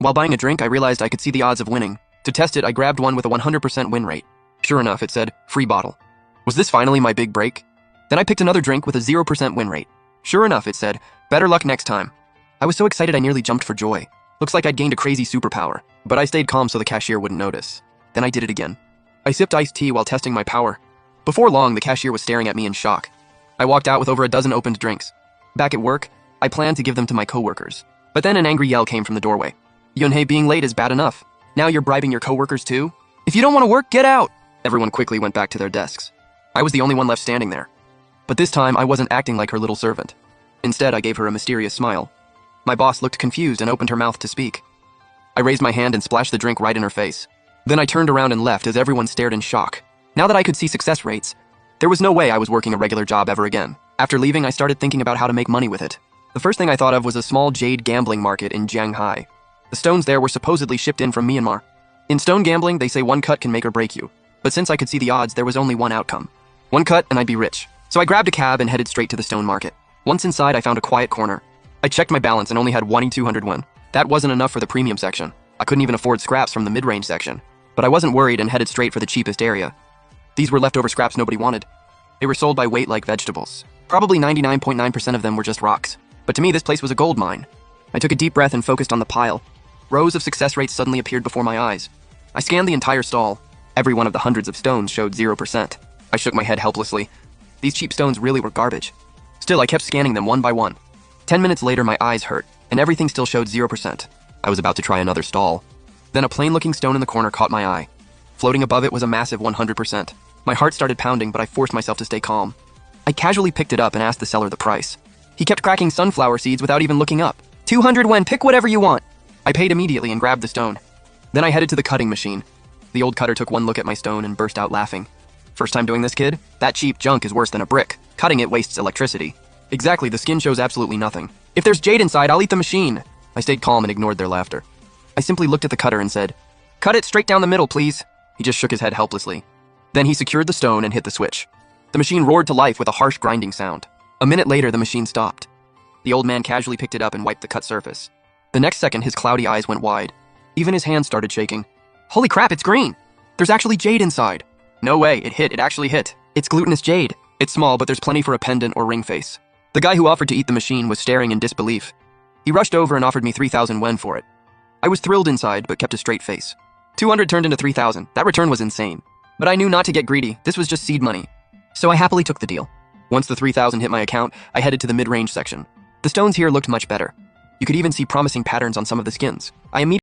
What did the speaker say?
While buying a drink, I realized I could see the odds of winning. To test it, I grabbed one with a 100% win rate. Sure enough, it said, free bottle. Was this finally my big break? Then I picked another drink with a 0% win rate. Sure enough, it said, better luck next time. I was so excited I nearly jumped for joy. Looks like I'd gained a crazy superpower, but I stayed calm so the cashier wouldn't notice. Then I did it again. I sipped iced tea while testing my power. Before long, the cashier was staring at me in shock. I walked out with over a dozen opened drinks. Back at work, I planned to give them to my coworkers. But then an angry yell came from the doorway. Yunhei, being late is bad enough. Now you're bribing your coworkers too? If you don't want to work, get out! Everyone quickly went back to their desks. I was the only one left standing there. But this time, I wasn't acting like her little servant. Instead, I gave her a mysterious smile. My boss looked confused and opened her mouth to speak. I raised my hand and splashed the drink right in her face. Then I turned around and left as everyone stared in shock. Now that I could see success rates, there was no way I was working a regular job ever again. After leaving, I started thinking about how to make money with it. The first thing I thought of was a small jade gambling market in Jianghai. The stones there were supposedly shipped in from Myanmar. In stone gambling, they say one cut can make or break you. But since I could see the odds, there was only one outcome. One cut and I'd be rich. So I grabbed a cab and headed straight to the stone market. Once inside, I found a quiet corner. I checked my balance and only had 200 won. That wasn't enough for the premium section. I couldn't even afford scraps from the mid-range section. But I wasn't worried and headed straight for the cheapest area. These were leftover scraps nobody wanted. They were sold by weight like vegetables. Probably 99.9% of them were just rocks. But to me, this place was a gold mine. I took a deep breath and focused on the pile. Rows of success rates suddenly appeared before my eyes. I scanned the entire stall. Every one of the hundreds of stones showed 0%. I shook my head helplessly. These cheap stones really were garbage. Still, I kept scanning them one by one. 10 minutes later, my eyes hurt, and everything still showed 0%. I was about to try another stall. Then a plain-looking stone in the corner caught my eye. Floating above it was a massive 100%. My heart started pounding, but I forced myself to stay calm. I casually picked it up and asked the seller the price. He kept cracking sunflower seeds without even looking up. 200 wen, pick whatever you want. I paid immediately and grabbed the stone. Then I headed to the cutting machine. The old cutter took one look at my stone and burst out laughing. First time doing this, kid? That cheap junk is worse than a brick. Cutting it wastes electricity. Exactly, the skin shows absolutely nothing. If there's jade inside, I'll eat the machine. I stayed calm and ignored their laughter. I simply looked at the cutter and said, cut it straight down the middle, please. He just shook his head helplessly. Then he secured the stone and hit the switch. The machine roared to life with a harsh grinding sound. A minute later, the machine stopped. The old man casually picked it up and wiped the cut surface. The next second, his cloudy eyes went wide. Even his hands started shaking. Holy crap, it's green! There's actually jade inside. No way, it actually hit. It's glutinous jade. It's small, but there's plenty for a pendant or ring face. The guy who offered to eat the machine was staring in disbelief. He rushed over and offered me 3,000 wen for it. I was thrilled inside, but kept a straight face. 200 turned into 3,000. That return was insane. But I knew not to get greedy. This was just seed money. So I happily took the deal. Once the 3,000 hit my account, I headed to the mid-range section. The stones here looked much better. You could even see promising patterns on some of the skins. I immediately